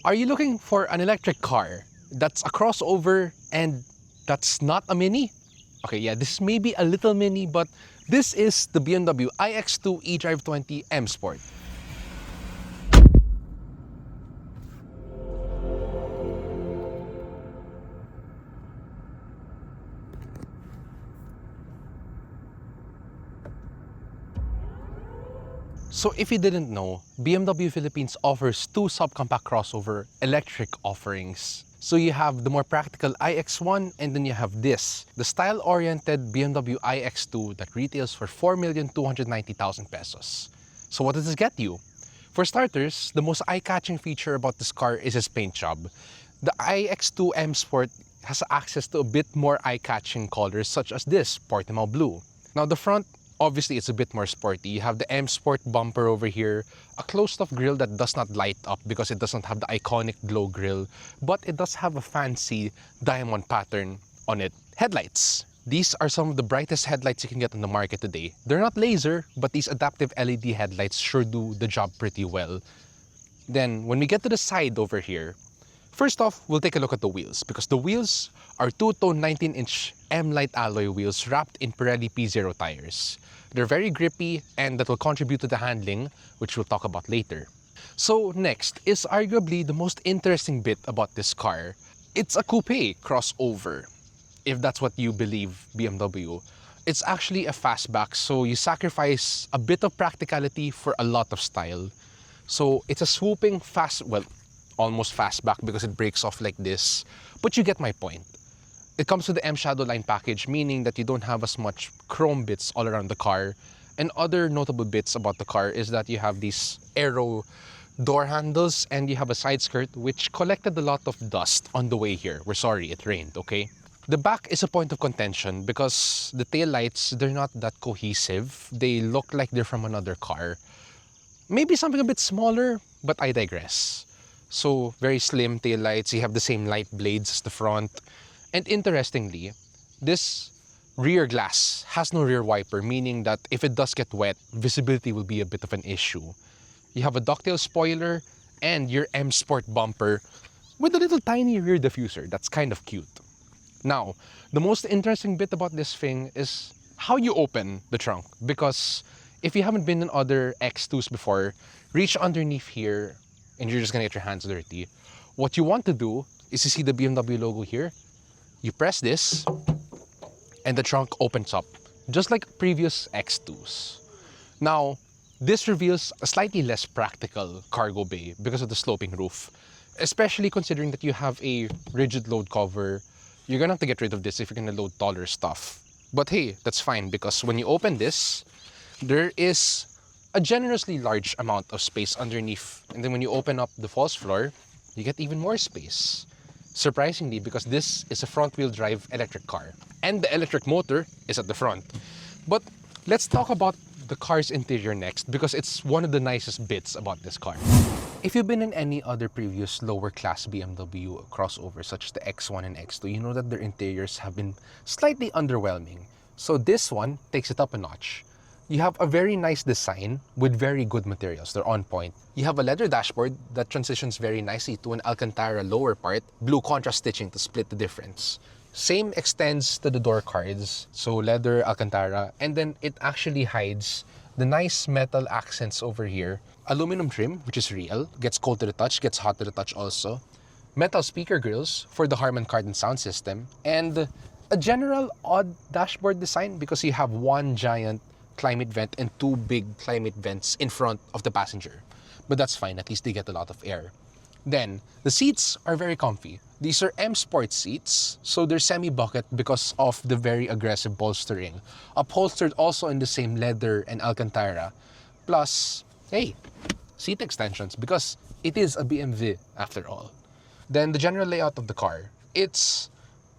Are you looking for an electric car that's a crossover and that's not a mini? Okay, yeah, this may be a little mini, but this is the BMW iX2 eDrive20 M Sport. So if you didn't know, BMW Philippines offers two subcompact crossover electric offerings. So you have the more practical iX1 and then you have this, the style-oriented BMW iX2 that retails for 4,290,000 pesos. So what does this get you? For starters, the most eye-catching feature about this car is its paint job. The iX2 M Sport has access to a bit more eye-catching colors such as this, Portimao Blue. Now the front, obviously it's a bit more sporty. You have the M Sport bumper over here, a closed-off grille that does not light up because it doesn't have the iconic glow grille, but it does have a fancy diamond pattern on it. Headlights. These are some of the brightest headlights you can get on the market today. They're not laser, but these adaptive LED headlights sure do the job pretty well. Then, when we get to the side over here, first off, we'll take a look at the wheels because the wheels are two-tone 19-inch M-Lite alloy wheels wrapped in Pirelli P0 tires. They're very grippy and that will contribute to the handling, which we'll talk about later. So next is arguably the most interesting bit about this car. It's a coupe crossover, if that's what you believe BMW. It's actually a fastback, so you sacrifice a bit of practicality for a lot of style. So it's a swooping almost fastback because it breaks off like this, but you get my point. It comes with the M Shadow Line package, meaning that you don't have as much chrome bits all around the car. And other notable bits about the car is that you have these aero door handles and you have a side skirt which collected a lot of dust on the way here. We're sorry, it rained, okay? The back is a point of contention because the taillights, they're not that cohesive. They look like they're from another car. Maybe something a bit smaller, but I digress. So, very slim taillights, you have the same light blades as the front. And interestingly, this rear glass has no rear wiper, meaning that if it does get wet, visibility will be a bit of an issue. You have a ducktail spoiler and your M Sport bumper with a little tiny rear diffuser. That's kind of cute. Now, the most interesting bit about this thing is how you open the trunk. Because if you haven't been in other X2s before, reach underneath here and you're just gonna get your hands dirty. What you want to do is to see the BMW logo here. You press this and the trunk opens up, just like previous X2s. Now, this reveals a slightly less practical cargo bay because of the sloping roof, especially considering that you have a rigid load cover. You're gonna have to get rid of this if you're gonna load taller stuff. But hey, that's fine because when you open this, there is a generously large amount of space underneath. And then when you open up the false floor, you get even more space. Surprisingly, because this is a front-wheel drive electric car. And the electric motor is at the front. But let's talk about the car's interior next because it's one of the nicest bits about this car. If you've been in any other previous lower-class BMW crossovers such as the X1 and X2, you know that their interiors have been slightly underwhelming. So this one takes it up a notch. You have a very nice design with very good materials. They're on point. You have a leather dashboard that transitions very nicely to an Alcantara lower part, blue contrast stitching to split the difference. Same extends to the door cards, so leather, Alcantara, and then it actually hides the nice metal accents over here. Aluminum trim, which is real, gets cold to the touch, gets hot to the touch also. Metal speaker grills for the Harman Kardon sound system, and a general odd dashboard design because you have one giant climate vent and two big climate vents in front of the passenger. But that's fine, at least they get a lot of air. Then, the seats are very comfy. These are M Sport seats, so they're semi-bucket because of the very aggressive bolstering. Upholstered also in the same leather and Alcantara. Plus, hey, seat extensions because it is a BMW after all. Then the general layout of the car. It's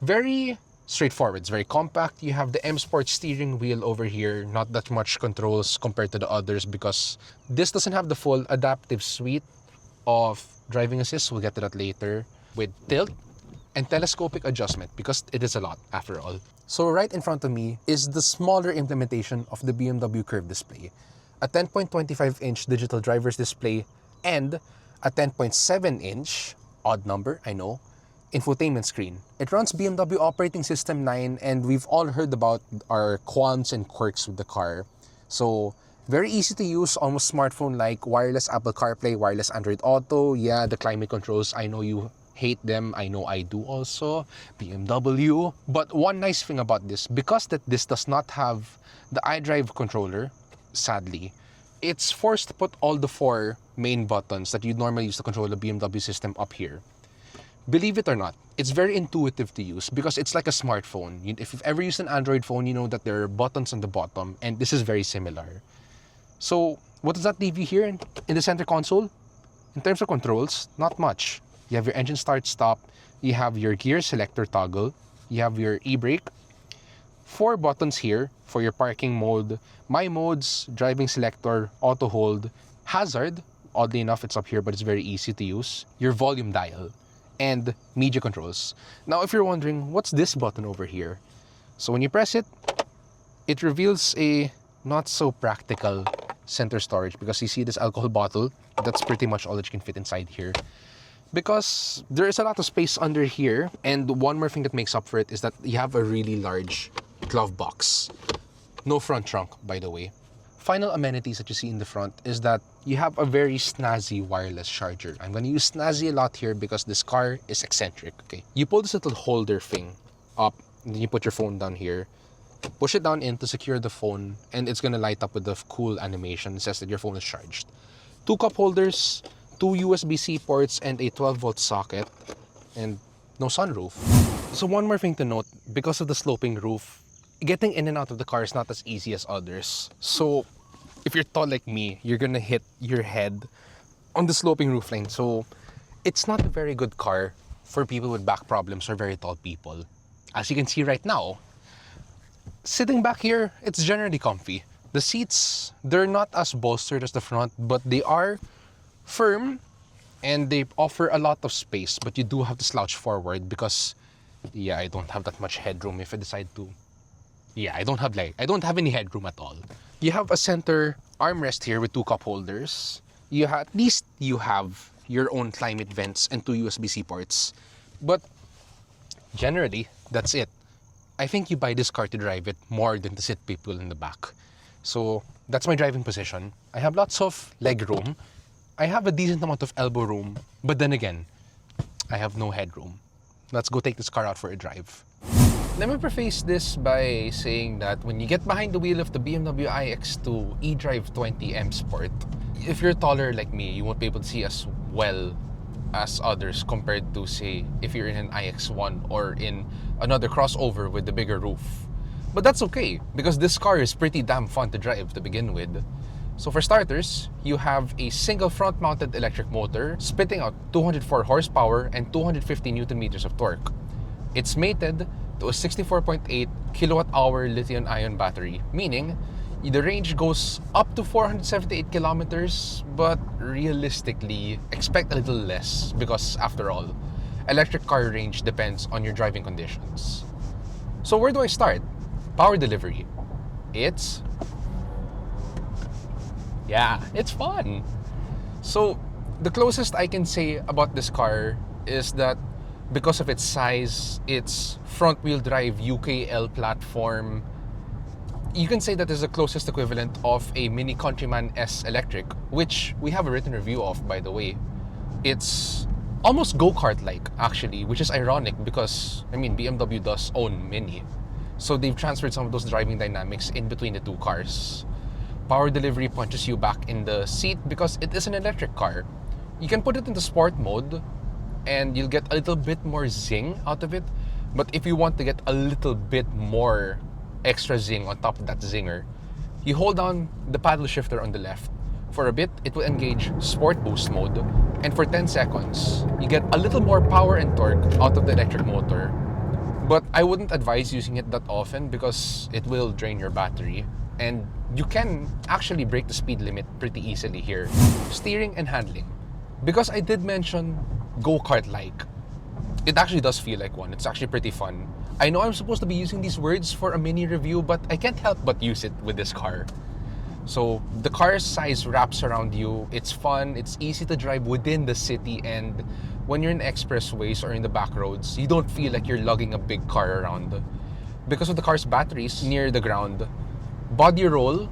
very straightforward. It's very compact. You have the M Sport steering wheel over here. Not that much controls compared to the others because this doesn't have the full adaptive suite of driving assist. We'll get to that later. With tilt and telescopic adjustment because it is a lot after all. So right in front of me is the smaller implementation of the BMW Curve display. A 10.25-inch digital driver's display and a 10.7-inch, odd number, I know, infotainment screen. It runs BMW operating system 9, and we've all heard about our qualms and quirks with the car. So, very easy to use, almost smartphone-like, wireless Apple CarPlay, wireless Android Auto. Yeah, the climate controls, I know you hate them. I know I do also. BMW. But one nice thing about this, because that this does not have the iDrive controller, sadly, it's forced to put all the 4 main buttons that you'd normally use to control the BMW system up here. Believe it or not, it's very intuitive to use because it's like a smartphone. If you've ever used an Android phone, you know that there are buttons on the bottom, and this is very similar. So, what does that leave you here in the center console? In terms of controls, not much. You have your engine start stop, you have your gear selector toggle, you have your e-brake, 4 buttons here for your parking mode, my modes, driving selector, auto hold, hazard, oddly enough it's up here but it's very easy to use, your volume dial, and media controls. Now if you're wondering, what's this button over here? So when you press it, it reveals a not so practical center storage because you see this alcohol bottle, that's pretty much all that you can fit inside here. Because there is a lot of space under here, and one more thing that makes up for it is that you have a really large glove box. No front trunk, by the way. Final amenities that you see in the front is that you have a very snazzy wireless charger. I'm going to use snazzy a lot here because this car is eccentric, okay? You pull this little holder thing up, and then you put your phone down here, push it down in to secure the phone, and it's going to light up with the cool animation. It says that your phone is charged. 2 cup holders, 2 USB-C ports, and a 12-volt socket, and no sunroof. So one more thing to note, because of the sloping roof, getting in and out of the car is not as easy as others. So if you're tall like me, you're gonna hit your head on the sloping roofline. So it's not a very good car for people with back problems or very tall people. As you can see right now, sitting back here, it's generally comfy. The seats, they're not as bolstered as the front, but they are firm and they offer a lot of space, but you do have to slouch forward because, yeah, I don't have that much headroom if I decide to. Yeah, I don't have any headroom at all. You have a center armrest here with 2 cup holders. At least you have your own climate vents and 2 USB-C ports. But generally, that's it. I think you buy this car to drive it more than to sit people in the back. So that's my driving position. I have lots of leg room. I have a decent amount of elbow room. But then again, I have no headroom. Let's go take this car out for a drive. Let me preface this by saying that when you get behind the wheel of the BMW iX2 eDrive20 M Sport, if you're taller like me, you won't be able to see as well as others compared to, say, if you're in an iX1 or in another crossover with the bigger roof. But that's okay, because this car is pretty damn fun to drive to begin with. So for starters, you have a single front-mounted electric motor spitting out 204 horsepower and 250 Newton meters of torque. It's mated to a 64.8 kilowatt-hour lithium-ion battery, meaning the range goes up to 478 kilometers, but realistically, expect a little less because, after all, electric car range depends on your driving conditions. So where do I start? Power delivery. It's fun. So the closest I can say about this car is that because of its size, its front-wheel drive UKL platform, you can say that is the closest equivalent of a Mini Countryman S Electric, which we have a written review of, by the way. It's almost go-kart-like, actually, which is ironic because, BMW does own Mini. So they've transferred some of those driving dynamics in between the two cars. Power delivery punches you back in the seat because it is an electric car. You can put it into sport mode and you'll get a little bit more zing out of it. But if you want to get a little bit more extra zing on top of that zinger, you hold down the paddle shifter on the left. For a bit, it will engage sport boost mode, and for 10 seconds, you get a little more power and torque out of the electric motor. But I wouldn't advise using it that often because it will drain your battery, and you can actually break the speed limit pretty easily here. Steering and handling. Because I did mention go-kart-like, it actually does feel like one. It's actually pretty fun. I know I'm supposed to be using these words for a mini review, but I can't help but use it with this car. So the car's size wraps around you. It's fun, it's easy to drive within the city, and when you're in expressways or in the back roads, you don't feel like you're lugging a big car around. Because of the car's batteries near the ground, body roll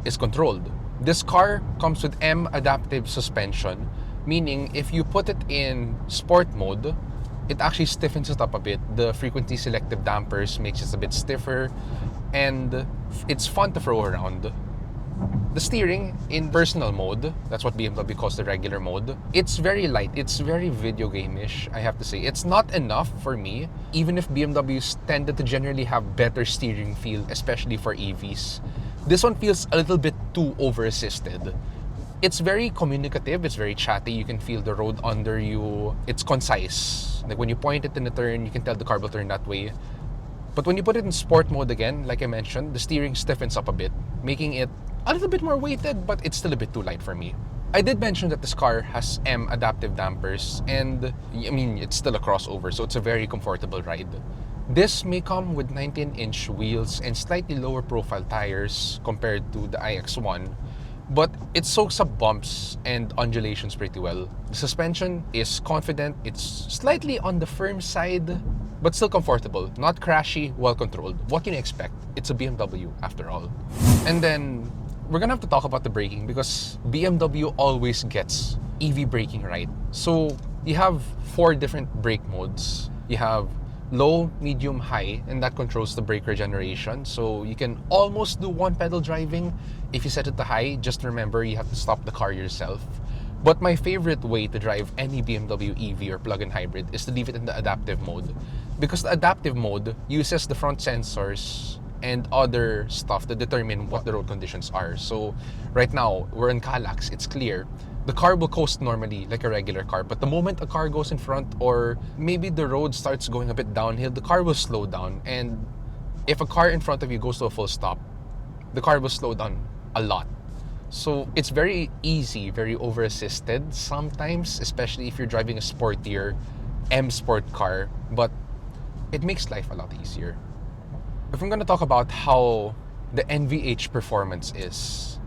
is controlled. This car comes with M adaptive suspension, meaning if you put it in sport mode, it actually stiffens it up a bit. The frequency selective dampers makes it a bit stiffer, and it's fun to throw around. The steering in personal mode, that's what BMW calls the regular mode, it's very light, it's very video game-ish, I have to say. It's not enough for me, even if BMWs tended to generally have better steering feel, especially for EVs. This one feels a little bit too over-assisted. It's very communicative, it's very chatty, you can feel the road under you, it's concise. Like when you point it in a turn, you can tell the car will turn that way. But when you put it in sport mode again, like I mentioned, the steering stiffens up a bit, making it a little bit more weighted, but it's still a bit too light for me. I did mention that this car has M adaptive dampers, and I mean, it's still a crossover, so it's a very comfortable ride. This may come with 19-inch wheels and slightly lower profile tires compared to the iX1, but it soaks up bumps and undulations pretty well. The suspension is confident, it's slightly on the firm side, but still comfortable, not crashy, well controlled. What can you expect? It's a BMW after all. And then we're gonna have to talk about the braking, because BMW always gets EV braking right. So you have 4 different brake modes. You have low, medium, high, and that controls the brake regeneration. So you can almost do one pedal driving. If you set it to high, just remember you have to stop the car yourself. But my favorite way to drive any BMW EV or plug-in hybrid is to leave it in the adaptive mode, because the adaptive mode uses the front sensors and other stuff to determine what the road conditions are. So right now, we're in Calax, it's clear. The car will coast normally like a regular car, but the moment a car goes in front, or maybe the road starts going a bit downhill, the car will slow down. And if a car in front of you goes to a full stop, the car will slow down a lot. So it's very easy, very over-assisted sometimes, especially if you're driving a sportier M Sport car, but it makes life a lot easier. If I'm gonna talk about how the NVH performance is,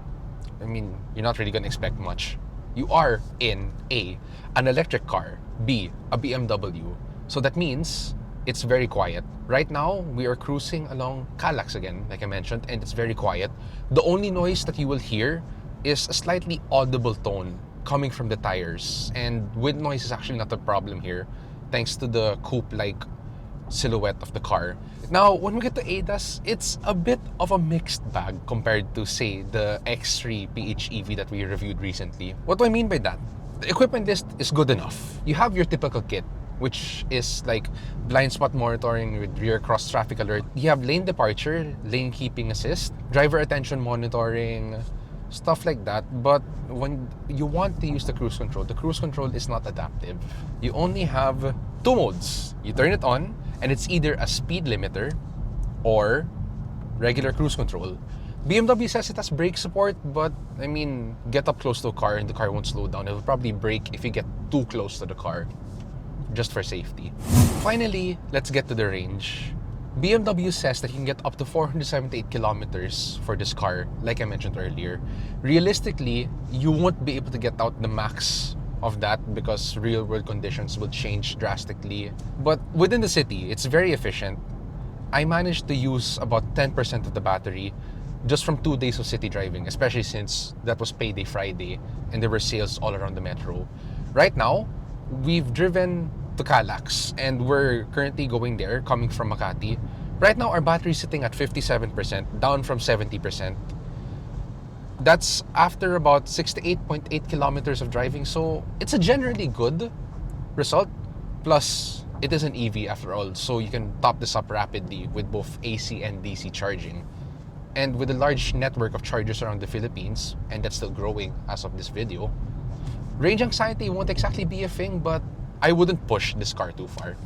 I mean, you're not really gonna expect much. You are in A, an electric car, B, a BMW. So that means it's very quiet. Right now, we are cruising along Calax again, like I mentioned, and it's very quiet. The only noise that you will hear is a slightly audible tone coming from the tires. And wind noise is actually not a problem here, thanks to the coupe-like silhouette of the car. Now, when we get to ADAS, it's a bit of a mixed bag compared to, say, the X3 PHEV that we reviewed recently. What do I mean by that? The equipment list is good enough. You have your typical kit, which is like blind spot monitoring with rear cross traffic alert. You have lane departure, lane keeping assist, driver attention monitoring, stuff like that. But when you want to use the cruise control is not adaptive. You only have 2 modes. You turn it on, and it's either a speed limiter or regular cruise control. BMW says it has brake support, but I mean, get up close to a car and the car won't slow down. It will probably brake if you get too close to the car, just for safety. Finally, let's get to the range. BMW says that you can get up to 478 kilometers for this car, like I mentioned earlier. Realistically, you won't be able to get out the max of that because real-world conditions will change drastically. But within the city, it's very efficient. I managed to use about 10% of the battery just from 2 days of city driving, especially since that was payday Friday and there were sales all around the metro. Right now, we've driven to Calax and we're currently going there, coming from Makati. Right now, our battery is sitting at 57%, down from 70%. That's after about 68.8 kilometers of driving, so it's a generally good result. Plus, it is an EV after all, so you can top this up rapidly with both AC and DC charging. And with a large network of chargers around the Philippines, and that's still growing as of this video, range anxiety won't exactly be a thing, but I wouldn't push this car too far.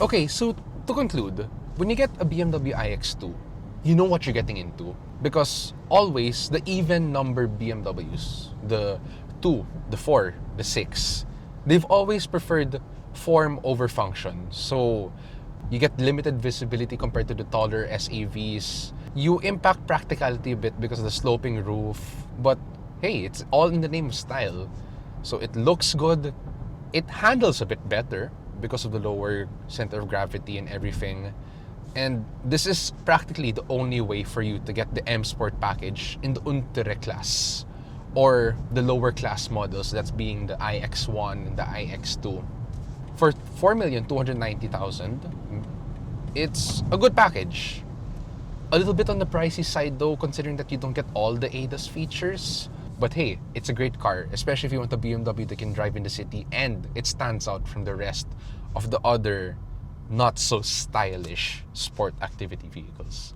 Okay, so to conclude, when you get a BMW iX2, you know what you're getting into. Because always, the even number BMWs, the 2, the 4, the 6, they've always preferred form over function. So you get limited visibility compared to the taller SUVs. You impact practicality a bit because of the sloping roof, but hey, it's all in the name of style. So it looks good, it handles a bit better because of the lower center of gravity and everything. And this is practically the only way for you to get the M Sport package in the Untere class, or the lower class models, that's being the iX1 and the iX2. For 4,290,000, it's a good package. A little bit on the pricey side though, considering that you don't get all the ADAS features. But hey, it's a great car, especially if you want a BMW that can drive in the city and it stands out from the rest of the other not so stylish sport activity vehicles.